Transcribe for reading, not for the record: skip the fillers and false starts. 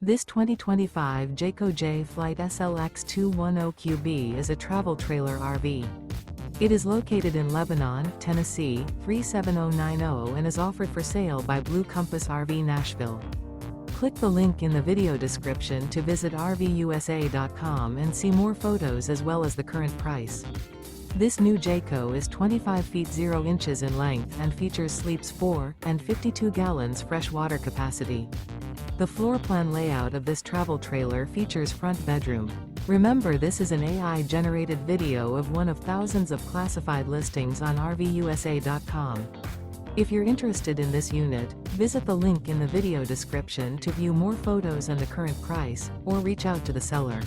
This 2025 Jayco Jay Flight SLX 210QB is a travel trailer RV. It is located in Lebanon, Tennessee, 37090 and is offered for sale by Blue Compass RV Nashville. Click the link in the video description to visit RVUSA.com and see more photos as well as the current price. This new Jayco is 25 feet 0 inches in length and features sleeps 4 and 52 gallons fresh water capacity. The floor plan layout of this travel trailer features front bedroom. Remember, this is an AI-generated video of one of thousands of classified listings on RVUSA.com. If you're interested in this unit, visit the link in the video description to view more photos and the current price, or reach out to the seller.